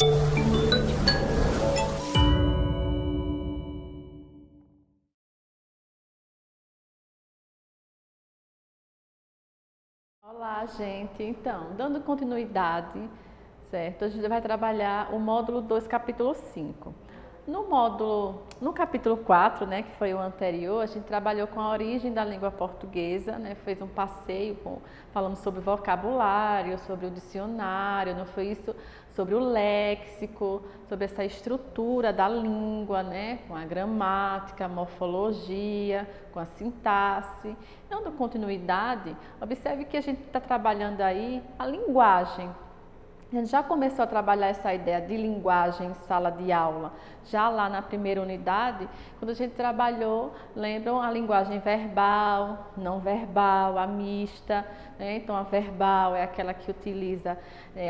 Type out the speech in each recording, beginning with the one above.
Olá, gente. Então, dando continuidade, certo? A gente vai trabalhar o módulo 2, capítulo 5. No capítulo 4, né, que foi o anterior, a gente trabalhou com a origem da língua portuguesa, né, fez um passeio falando sobre o vocabulário, sobre o dicionário, não foi isso? Sobre o léxico, sobre essa estrutura da língua, né, com a gramática, a morfologia, com a sintaxe. Dando continuidade, observe que a gente está trabalhando aí a linguagem. A gente já começou a trabalhar essa ideia de linguagem em sala de aula, já lá na primeira unidade, quando a gente trabalhou, lembram a linguagem verbal, não verbal, a mista, né? Então a verbal é aquela que utiliza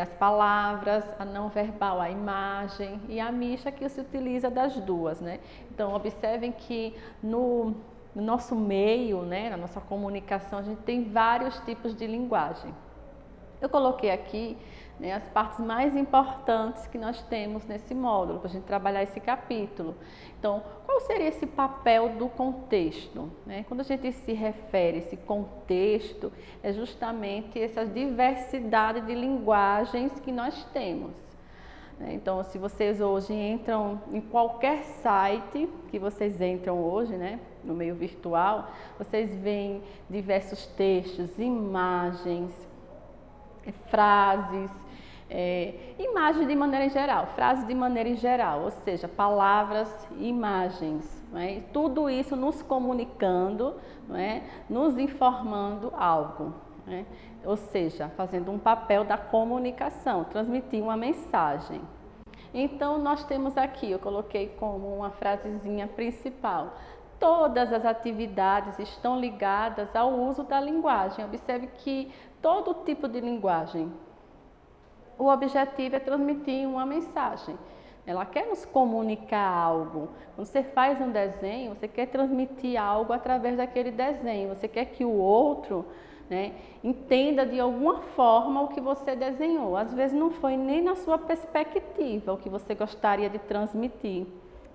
as palavras, a não verbal a imagem e a mista que se utiliza das duas, né? Então observem que no nosso meio, né, na nossa comunicação, a gente tem vários tipos de linguagem. Eu coloquei aqui, né, as partes mais importantes que nós temos nesse módulo, para a gente trabalhar esse capítulo. Então, qual seria esse papel do contexto? Né? Quando a gente se refere a esse contexto, é justamente essa diversidade de linguagens que nós temos. Então, se vocês hoje entram em qualquer site que vocês entram hoje, né, no meio virtual, vocês veem diversos textos, imagens, frases, imagens de maneira em geral, frases de maneira em geral, ou seja, palavras e imagens, não é? Tudo isso nos comunicando, não é? Nos informando algo, não é? Ou seja, fazendo um papel da comunicação, transmitir uma mensagem. Então, nós temos aqui, eu coloquei como uma frasezinha principal: todas as atividades estão ligadas ao uso da linguagem. Observe que todo tipo de linguagem, o objetivo é transmitir uma mensagem. Ela quer nos comunicar algo. Quando você faz um desenho, você quer transmitir algo através daquele desenho. Você quer que o outro, né, entenda de alguma forma o que você desenhou. Às vezes não foi nem na sua perspectiva o que você gostaria de transmitir,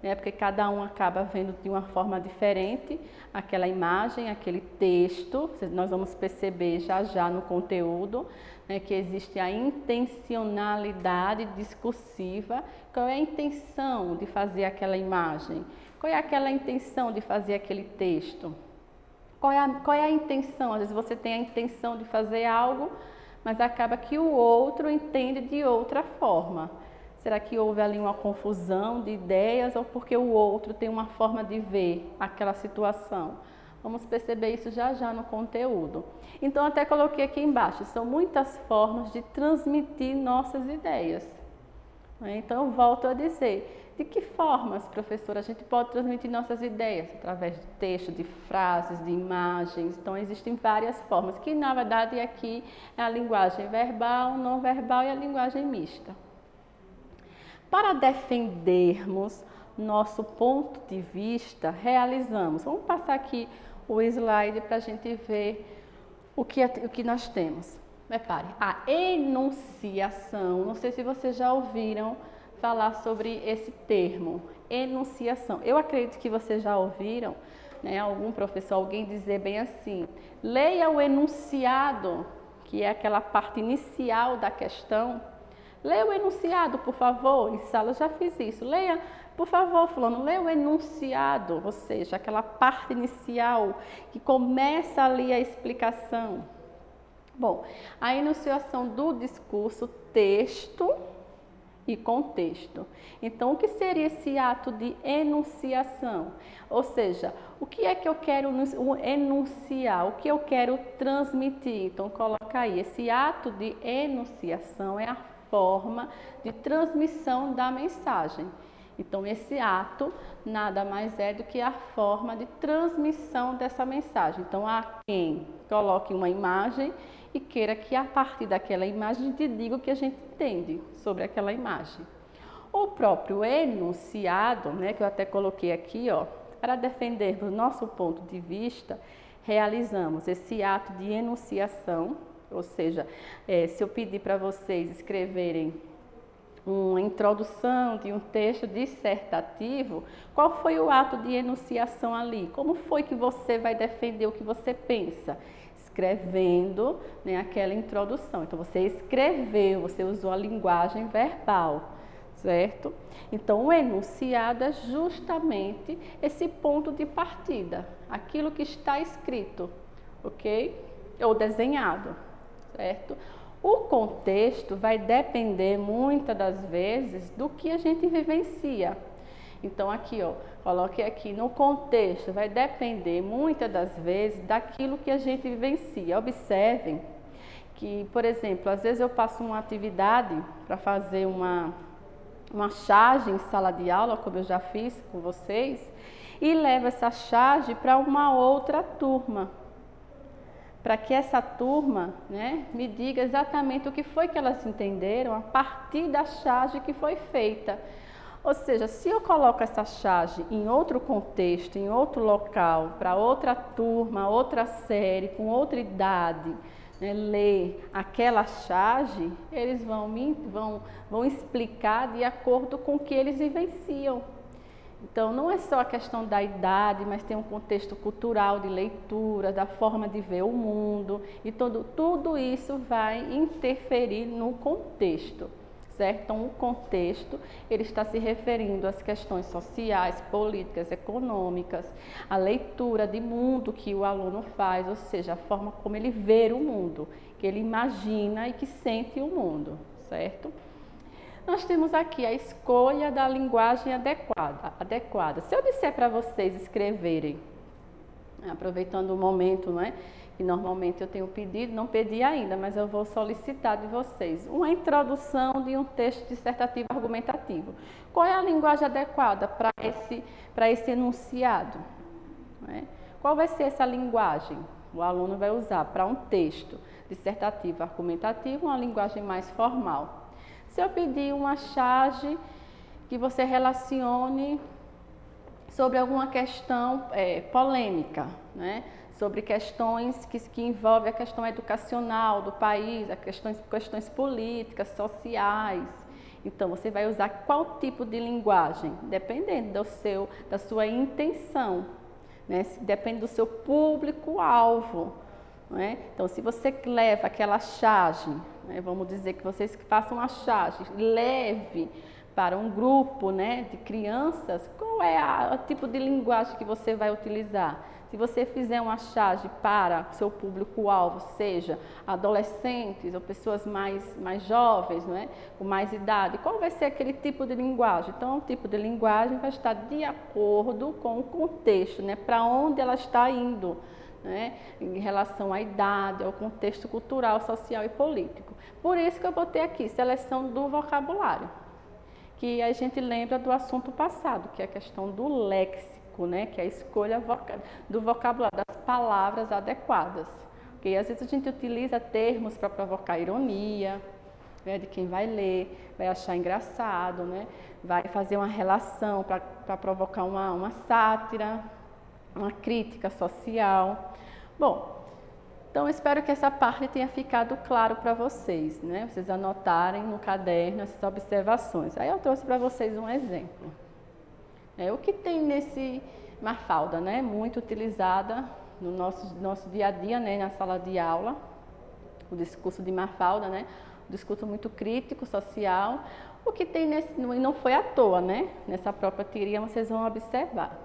né? Porque cada um acaba vendo de uma forma diferente aquela imagem, aquele texto. Nós vamos perceber já já no conteúdo, né, que existe a intencionalidade discursiva. Qual é a intenção de fazer aquela imagem? Qual é aquela intenção de fazer aquele texto? Qual é a intenção? Às vezes você tem a intenção de fazer algo, mas acaba que o outro entende de outra forma. Será que houve ali uma confusão de ideias ou porque o outro tem uma forma de ver aquela situação? Vamos perceber isso já já no conteúdo. Então, até coloquei aqui embaixo, são muitas formas de transmitir nossas ideias. Então, eu volto a dizer, de que formas, professora, a gente pode transmitir nossas ideias? Através de texto, de frases, de imagens. Então, existem várias formas, que na verdade aqui é a linguagem verbal, não verbal e a linguagem mista. Para defendermos nosso ponto de vista, realizamos. Vamos passar aqui o slide para a gente ver o que nós temos. Repare, a enunciação. Não sei se vocês já ouviram falar sobre esse termo, enunciação. Eu acredito que vocês já ouviram, né, algum professor, alguém dizer bem assim: leia o enunciado, que é aquela parte inicial da questão. Leia o enunciado, por favor. Em sala eu já fiz isso. Leia, por favor, fulano, leia o enunciado, ou seja, aquela parte inicial que começa ali a explicação. Bom, a enunciação do discurso, texto e contexto. Então, o que seria esse ato de enunciação? Ou seja, o que é que eu quero enunciar? O que eu quero transmitir? Então, coloca aí, esse ato de enunciação é a forma de transmissão da mensagem. Então, esse ato nada mais é do que a forma de transmissão dessa mensagem. Então, há quem coloque uma imagem e queira que a partir daquela imagem a gente diga o que a gente entende sobre aquela imagem. O próprio enunciado, né, que eu até coloquei aqui, ó, para defender o nosso ponto de vista, realizamos esse ato de enunciação, ou seja, se eu pedir para vocês escreverem uma introdução de um texto dissertativo, qual foi o ato de enunciação ali? Como foi que você vai defender o que você pensa? Escrevendo, né, aquela introdução. Então, você escreveu, você usou a linguagem verbal, certo? Então, o enunciado é justamente esse ponto de partida, aquilo que está escrito, ok? Ou desenhado, certo? O contexto vai depender muitas das vezes do que a gente vivencia. Então aqui, ó, coloquei aqui no contexto, vai depender muitas das vezes daquilo que a gente vivencia. Observem que, por exemplo, às vezes eu passo uma atividade para fazer uma charge em sala de aula, como eu já fiz com vocês, e levo essa charge para uma outra turma, para que essa turma, né, me diga exatamente o que foi que elas entenderam a partir da charge que foi feita. Ou seja, se eu coloco essa charge em outro contexto, em outro local, para outra turma, outra série, com outra idade, né, ler aquela charge, eles vão explicar de acordo com o que eles vivenciam. Então, não é só a questão da idade, mas tem um contexto cultural de leitura, da forma de ver o mundo, e tudo isso vai interferir no contexto, certo? Então, o contexto, ele está se referindo às questões sociais, políticas, econômicas, a leitura de mundo que o aluno faz, ou seja, a forma como ele vê o mundo, que ele imagina e que sente o mundo, certo? Nós temos aqui a escolha da linguagem adequada. Se eu disser para vocês escreverem, aproveitando o momento, não é? Que normalmente eu tenho pedido, não pedi ainda, mas eu vou solicitar de vocês uma introdução de um texto dissertativo argumentativo. Qual é a linguagem adequada para esse enunciado? Não é? Qual vai ser essa linguagem? O aluno vai usar para um texto dissertativo argumentativo uma linguagem mais formal. Se eu pedir uma charge que você relacione sobre alguma questão polêmica, né? Sobre questões que envolvem a questão educacional do país, questões políticas, sociais. Então, você vai usar qual tipo de linguagem? Dependendo da sua intenção, né? Depende do seu público-alvo. É? Então, se você leva aquela charge, né, vamos dizer que vocês façam uma charge, leve para um grupo, né, de crianças, qual é o tipo de linguagem que você vai utilizar? Se você fizer uma charge para o seu público-alvo, seja adolescentes ou pessoas mais jovens, não é? Com mais idade, qual vai ser aquele tipo de linguagem? Então, o tipo de linguagem vai estar de acordo com o contexto, né, para onde ela está indo. Né, em relação à idade, ao contexto cultural, social e político. Por isso que eu botei aqui, seleção do vocabulário, que a gente lembra do assunto passado, que é a questão do léxico, né, que é a escolha do vocabulário, das palavras adequadas. Porque às vezes a gente utiliza termos para provocar ironia, né, de quem vai ler, vai achar engraçado, né, vai fazer uma relação para provocar uma sátira, uma crítica social. Bom, então eu espero que essa parte tenha ficado claro para vocês, né? Vocês anotarem no caderno essas observações. Aí eu trouxe para vocês um exemplo. O que tem nesse Mafalda, né? Muito utilizada no nosso dia a dia, né? Na sala de aula, o discurso de Mafalda, né? Um discurso muito crítico, social. O que tem nesse, e não foi à toa, né? Nessa própria tirinha vocês vão observar.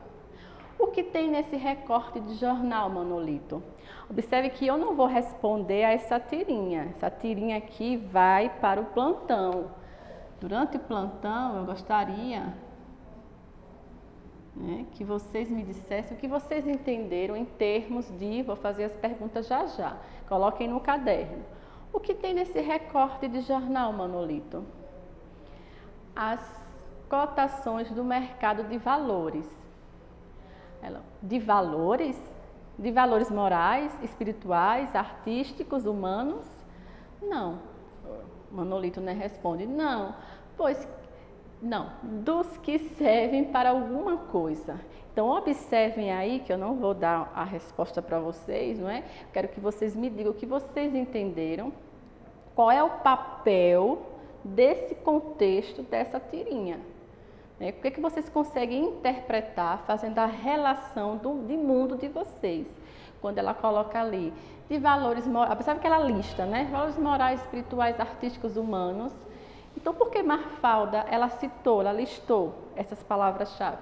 O que tem nesse recorte de jornal, Manolito? Observe que eu não vou responder a essa tirinha. Essa tirinha aqui vai para o plantão. Durante o plantão, eu gostaria, né, que vocês me dissessem o que vocês entenderam em termos de... Vou fazer as perguntas já já. Coloquem no caderno. O que tem nesse recorte de jornal, Manolito? As cotações do mercado de valores. De valores? De valores morais, espirituais, artísticos, humanos? Não. Manolito, né, responde, não. Pois, não. Dos que servem para alguma coisa. Então, observem aí, que eu não vou dar a resposta para vocês, não é? Quero que vocês me digam o que vocês entenderam, qual é o papel, desse contexto dessa tirinha. O que vocês conseguem interpretar fazendo a relação de mundo de vocês? Quando ela coloca ali de valores morais, apesar que ela lista, né? Valores morais, espirituais, artísticos, humanos. Então, por que Mafalda, ela citou, ela listou essas palavras-chave?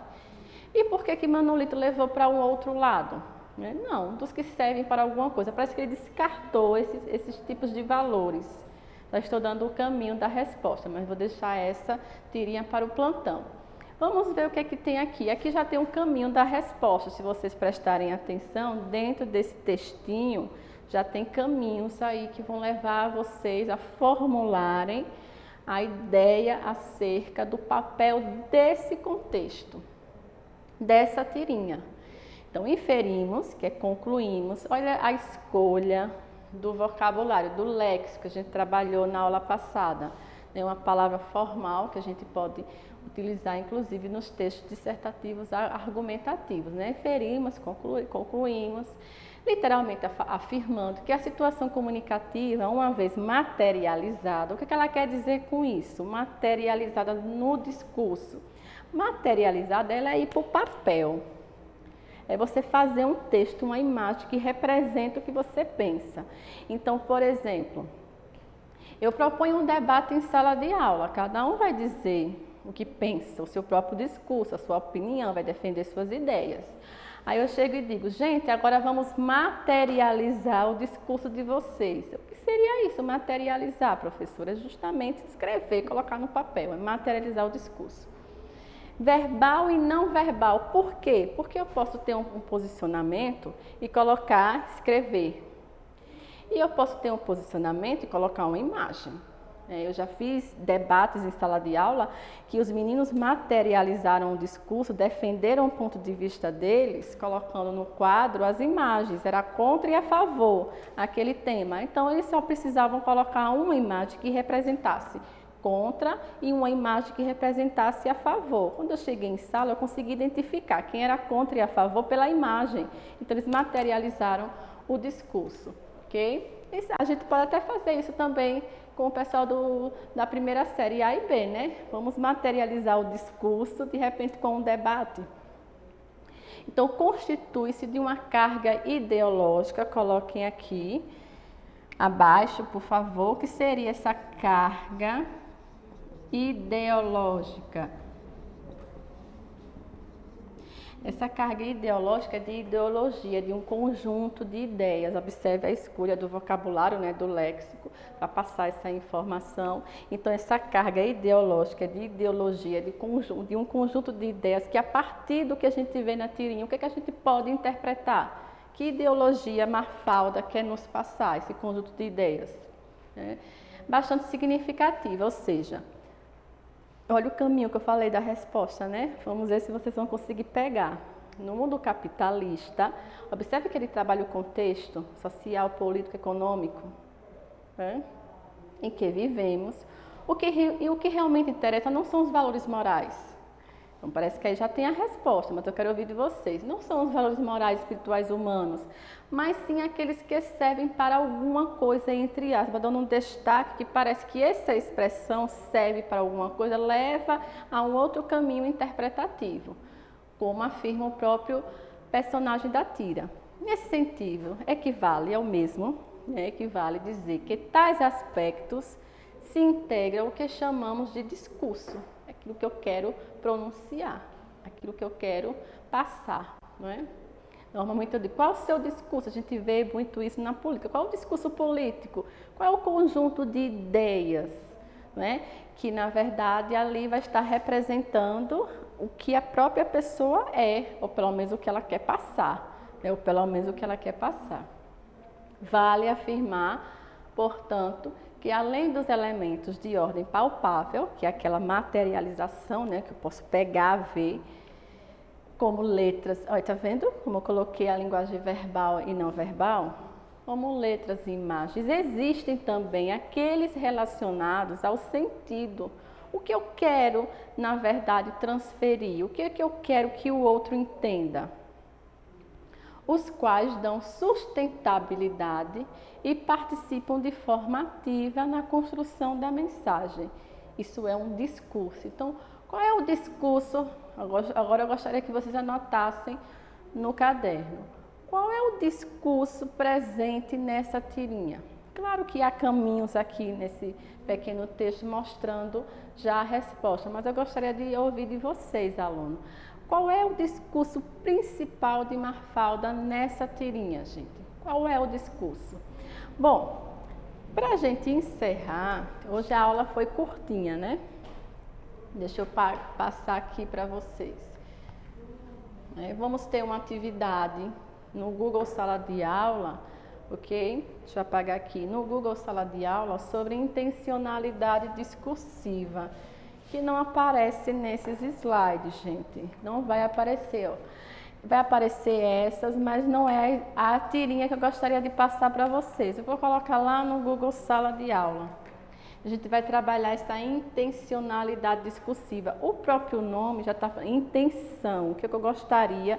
E por que Manolito levou para um outro lado? Não, dos que servem para alguma coisa. Parece que ele descartou esses tipos de valores. Já estou dando o caminho da resposta, mas vou deixar essa tirinha para o plantão. Vamos ver o que é que tem aqui. Aqui já tem um caminho da resposta. Se vocês prestarem atenção, dentro desse textinho, já tem caminhos aí que vão levar vocês a formularem a ideia acerca do papel desse contexto, dessa tirinha. Então, inferimos, que é concluímos. Olha a escolha do vocabulário, do léxico que a gente trabalhou na aula passada. É uma palavra formal que a gente pode utilizar, inclusive, nos textos dissertativos argumentativos. Inferimos, concluímos, literalmente afirmando que a situação comunicativa, uma vez materializada, o que ela quer dizer com isso? Materializada no discurso. Materializada, ela é ir para o papel. É você fazer um texto, uma imagem que representa o que você pensa. Então, por exemplo, eu proponho um debate em sala de aula. Cada um vai dizer o que pensa, o seu próprio discurso, a sua opinião, vai defender suas ideias. Aí eu chego e digo, gente, agora vamos materializar o discurso de vocês. O que seria isso, materializar, professora? É justamente escrever, colocar no papel, é materializar o discurso. Verbal e não verbal. Por quê? Porque eu posso ter um posicionamento e colocar, escrever. E eu posso ter um posicionamento e colocar uma imagem. Eu já fiz debates em sala de aula que os meninos materializaram o discurso, defenderam o ponto de vista deles, colocando no quadro as imagens, era contra e a favor aquele tema. Então, eles só precisavam colocar uma imagem que representasse contra e uma imagem que representasse a favor. Quando eu cheguei em sala, eu consegui identificar quem era contra e a favor pela imagem. Então, eles materializaram o discurso, ok? A gente pode até fazer isso também com o pessoal da primeira série A e B, né? Vamos materializar o discurso, de repente, com um debate. Então, constitui-se de uma carga ideológica, coloquem aqui abaixo, por favor, que seria essa carga ideológica. Essa carga ideológica é de ideologia, de um conjunto de ideias. Observe a escolha do vocabulário, do léxico, para passar essa informação. Então, essa carga ideológica é de ideologia, de um conjunto de ideias que, a partir do que a gente vê na tirinha, o que a gente pode interpretar? Que ideologia Mafalda quer nos passar, esse conjunto de ideias? Bastante significativa, ou seja, olha o caminho que eu falei da resposta, Vamos ver se vocês vão conseguir pegar. No mundo capitalista, observe que ele trabalha o contexto social, político, econômico, em que vivemos. O que realmente interessa não são os valores morais. Então, parece que aí já tem a resposta, mas eu quero ouvir de vocês. Não são os valores morais, espirituais, humanos, mas sim aqueles que servem para alguma coisa, entre aspas, dando um destaque que parece que essa expressão serve para alguma coisa, leva a um outro caminho interpretativo, como afirma o próprio personagem da tira. Nesse sentido, equivale ao mesmo, equivale dizer que tais aspectos se integram ao que chamamos de discurso, aquilo que eu quero pronunciar, aquilo que eu quero passar, Normalmente eu digo, qual é o seu discurso? A gente vê muito isso na política. Qual é o discurso político? Qual é o conjunto de ideias, que na verdade ali vai estar representando o que a própria pessoa é, ou pelo menos o que ela quer passar, ou pelo menos o que ela quer passar. Vale afirmar, portanto, que além dos elementos de ordem palpável, que é aquela materialização, que eu posso pegar, ver, como letras, olha, tá vendo como eu coloquei a linguagem verbal e não verbal? Como letras e imagens, existem também aqueles relacionados ao sentido. O que eu quero, na verdade, transferir? O que é que eu quero que o outro entenda? os quais dão sustentabilidade e participam de forma ativa na construção da mensagem. Isso é um discurso. Então, qual é o discurso? Agora eu gostaria que vocês anotassem no caderno. Qual é o discurso presente nessa tirinha? Claro que há caminhos aqui nesse pequeno texto mostrando já a resposta, mas eu gostaria de ouvir de vocês, aluno. Qual é o discurso principal de Mafalda nessa tirinha, gente? Qual é o discurso? Bom, para a gente encerrar, hoje a aula foi curtinha, né? Deixa eu passar aqui para vocês. Vamos ter uma atividade no Google Sala de Aula, ok? Deixa eu apagar aqui. No Google Sala de Aula sobre intencionalidade discursiva, que não aparece nesses slides, gente. Não vai aparecer, ó. Vai aparecer essas, mas não é a tirinha que eu gostaria de passar para vocês. Eu vou colocar lá no Google Sala de Aula. A gente vai trabalhar essa intencionalidade discursiva. O próprio nome já está falando intenção, o que eu gostaria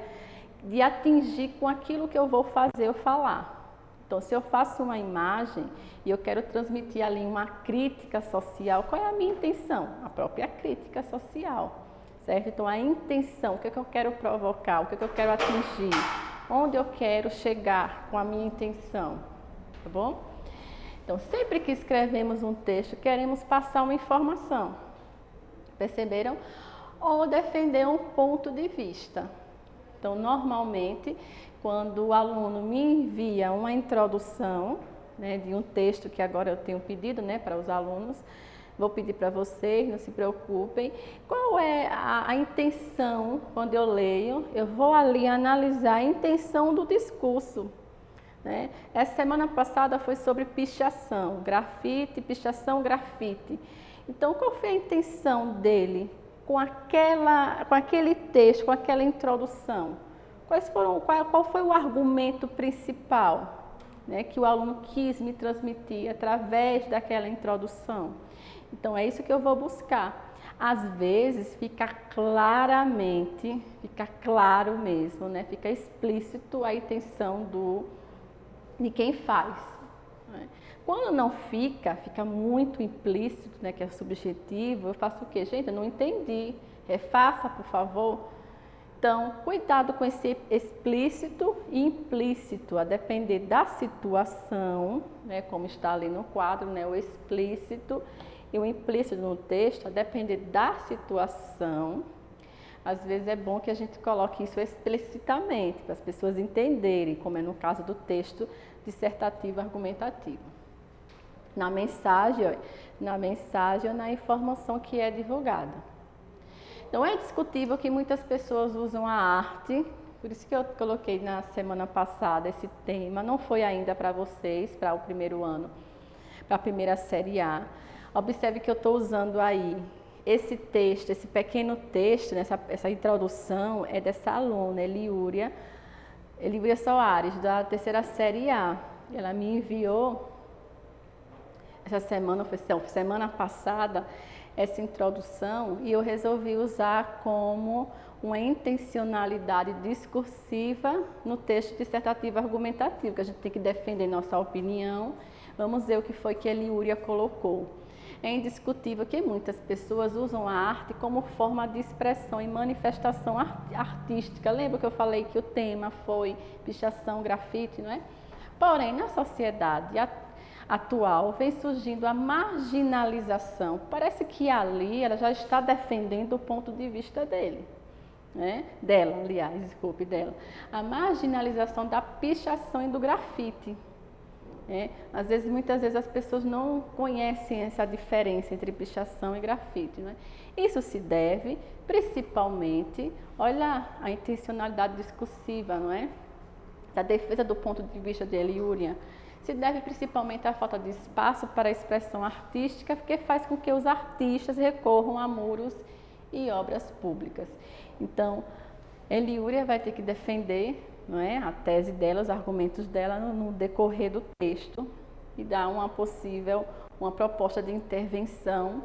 de atingir com aquilo que eu vou fazer ou falar. Então, se eu faço uma imagem e eu quero transmitir ali uma crítica social, qual é a minha intenção? A própria crítica social, certo? Então, a intenção, o que eu quero provocar, o que eu quero atingir, onde eu quero chegar com a minha intenção, tá bom? Então, sempre que escrevemos um texto, queremos passar uma informação, perceberam? Ou defender um ponto de vista. Então, normalmente, quando o aluno me envia uma introdução, né, de um texto que agora eu tenho pedido, né, para os alunos, vou pedir para vocês, não se preocupem. Qual é a intenção quando eu leio? Eu vou ali analisar a intenção do discurso. Né? Essa semana passada foi sobre pichação, grafite, pichação, grafite. Então, qual foi a intenção dele com aquele texto, com aquela introdução? Qual foi o argumento principal, né, que o aluno quis me transmitir através daquela introdução? Então, é isso que eu vou buscar. Às vezes, fica claro mesmo, né, fica explícito a intenção de quem faz. Né? Quando não fica muito implícito, né, que é subjetivo, eu faço o quê? Gente, eu não entendi. Refaça, por favor. Então, cuidado com esse explícito e implícito, a depender da situação, né, como está ali no quadro, né, o explícito e o implícito no texto, a depender da situação. Às vezes é bom que a gente coloque isso explicitamente, para as pessoas entenderem, como é no caso do texto dissertativo argumentativo. Na mensagem ou na informação que é divulgada. Então, é discutível que muitas pessoas usam a arte, por isso que eu coloquei na semana passada esse tema, não foi ainda para vocês, para o primeiro ano, para a primeira série A. Observe que eu estou usando aí esse texto, esse pequeno texto, né, essa introdução é dessa aluna, Eliúria Soares, da terceira série A. Ela me enviou, essa semana, foi semana passada, essa introdução e eu resolvi usar como uma intencionalidade discursiva no texto dissertativo argumentativo, que a gente tem que defender nossa opinião. Vamos ver o que foi que Eliúria colocou. É indiscutível que muitas pessoas usam a arte como forma de expressão e manifestação artística. Lembra que eu falei que o tema foi pichação, grafite, não é? Porém, na sociedade atual vem surgindo a marginalização. Parece que ali ela já está defendendo o ponto de vista dele, né? Dela. A marginalização da pichação e do grafite. Muitas vezes as pessoas não conhecem essa diferença entre pichação e grafite, né? Isso se deve principalmente, olha a intencionalidade discursiva, não é? Da defesa do ponto de vista de Eliúria. Se deve principalmente à falta de espaço para a expressão artística, porque faz com que os artistas recorram a muros e obras públicas. Então, Eliúria vai ter que defender, não é, a tese dela, os argumentos dela no decorrer do texto e dar uma proposta de intervenção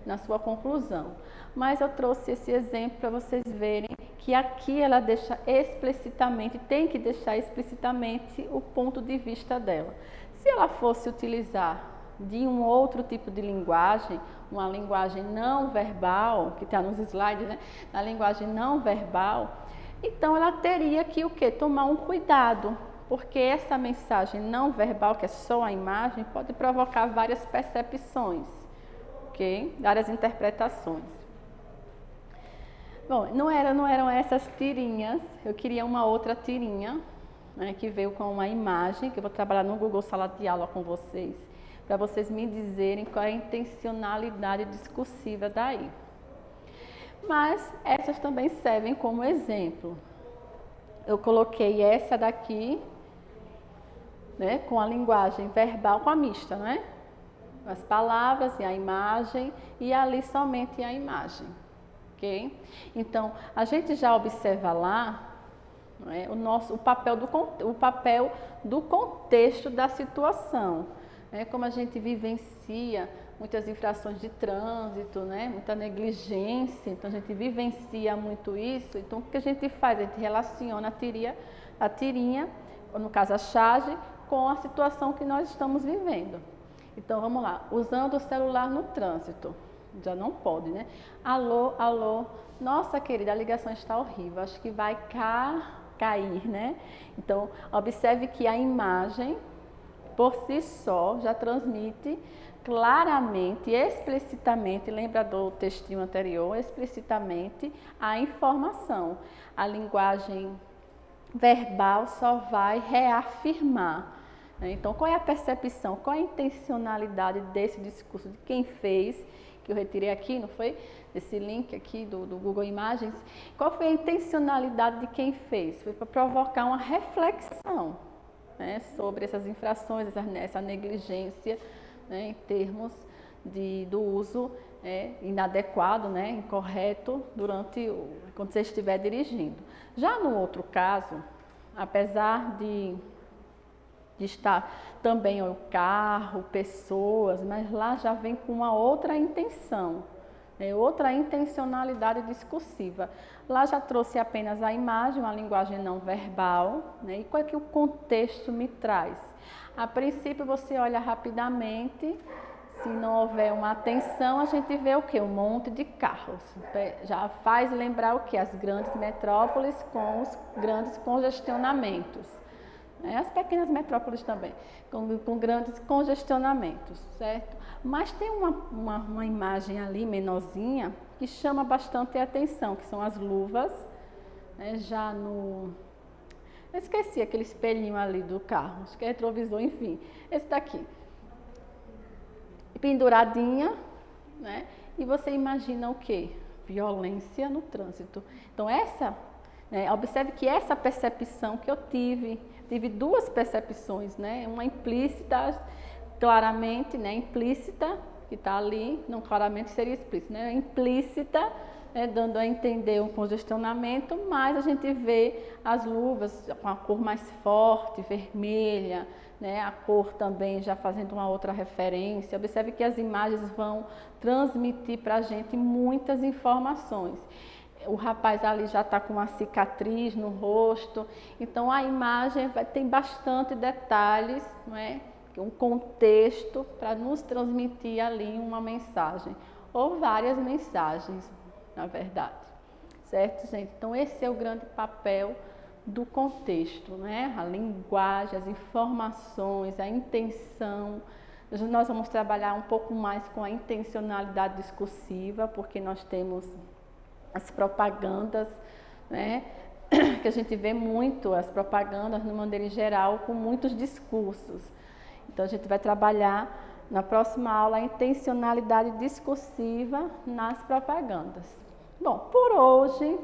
na sua conclusão. Mas eu trouxe esse exemplo para vocês verem que aqui ela deixa explicitamente, tem que deixar explicitamente o ponto de vista dela. Se ela fosse utilizar de um outro tipo de linguagem, uma linguagem não verbal, que está nos slides, né? Na linguagem não verbal, então ela teria que o quê? Tomar um cuidado, porque essa mensagem não verbal, que é só a imagem, pode provocar várias percepções, ok? Várias interpretações. Bom, não eram essas tirinhas, eu queria uma outra tirinha, né, que veio com uma imagem, que eu vou trabalhar no Google Sala de Aula com vocês, para vocês me dizerem qual é a intencionalidade discursiva daí. Mas essas também servem como exemplo. Eu coloquei essa daqui, né, com a linguagem verbal, com a mista, né? As palavras e a imagem, e ali somente a imagem. Okay? Então, a gente já observa lá, não é, o papel do contexto da situação, né? Como a gente vivencia muitas infrações de trânsito, né? Muita negligência, então a gente vivencia muito isso. Então, o que a gente faz? A gente relaciona a tirinha, ou no caso a charge, com a situação que nós estamos vivendo. Então, vamos lá, usando o celular no trânsito. Já não pode, né? Alô, alô, nossa querida, a ligação está horrível, acho que vai cair, né? Então, observe que a imagem, por si só, já transmite claramente, explicitamente, lembra do textinho anterior, explicitamente a informação. A linguagem verbal só vai reafirmar. Então, qual é a percepção, qual é a intencionalidade desse discurso, de quem fez, que eu retirei aqui, não foi? Esse link aqui do Google Imagens. Qual foi a intencionalidade de quem fez? Foi para provocar uma reflexão, né, sobre essas infrações, essa negligência, né, em termos do uso inadequado, né, incorreto, quando você estiver dirigindo. Já no outro caso, apesar de estar também o carro, pessoas, mas lá já vem com uma outra intenção, né? Outra intencionalidade discursiva. Lá já trouxe apenas a imagem, uma linguagem não verbal, né? E qual é que o contexto me traz? A princípio você olha rapidamente, se não houver uma atenção, a gente vê o que? Um monte de carros. Já faz lembrar o que? As grandes metrópoles com os grandes congestionamentos. As pequenas metrópoles também, com grandes congestionamentos, certo? Mas tem uma imagem ali, menorzinha, que chama bastante a atenção, que são as luvas, né, eu esqueci aquele espelhinho ali do carro, acho que é retrovisor, enfim, esse daqui. Penduradinha, né? E você imagina o quê? Violência no trânsito. Então observe que essa percepção que eu tive duas percepções, né? Uma implícita, claramente, né? Implícita, que está ali, não claramente seria explícita, né? Implícita, né? Dando a entender um congestionamento, mas a gente vê as luvas com a cor mais forte, vermelha, né? A cor também já fazendo uma outra referência. Observe que as imagens vão transmitir para a gente muitas informações. O rapaz ali já está com uma cicatriz no rosto, então a imagem tem bastante detalhes, não é? Um contexto para nos transmitir ali uma mensagem, ou várias mensagens, na verdade. Certo, gente? Então esse é o grande papel do contexto, né? A linguagem, as informações, a intenção. Nós vamos trabalhar um pouco mais com a intencionalidade discursiva, porque nós temos as propagandas, né, que a gente vê muito, as propagandas, de maneira em geral, com muitos discursos. Então, a gente vai trabalhar na próxima aula a intencionalidade discursiva nas propagandas. Bom, por hoje,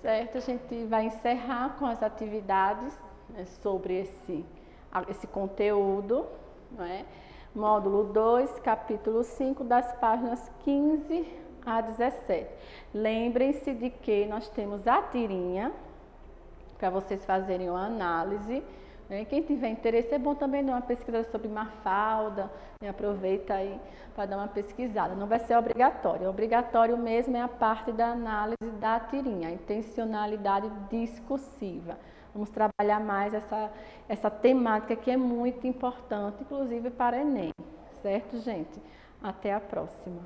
certo, a gente vai encerrar com as atividades, né, sobre esse conteúdo, não é? Módulo 2, capítulo 5, das páginas 15 a 17. Lembrem-se de que nós temos a tirinha para vocês fazerem uma análise Quem tiver interesse, é bom também dar uma pesquisa sobre Mafalda, aproveita aí para dar uma pesquisada. Não vai ser obrigatório, obrigatório mesmo é a parte da análise da tirinha, a intencionalidade discursiva. Vamos trabalhar mais essa temática que é muito importante, inclusive para Enem, certo, gente? Até a próxima.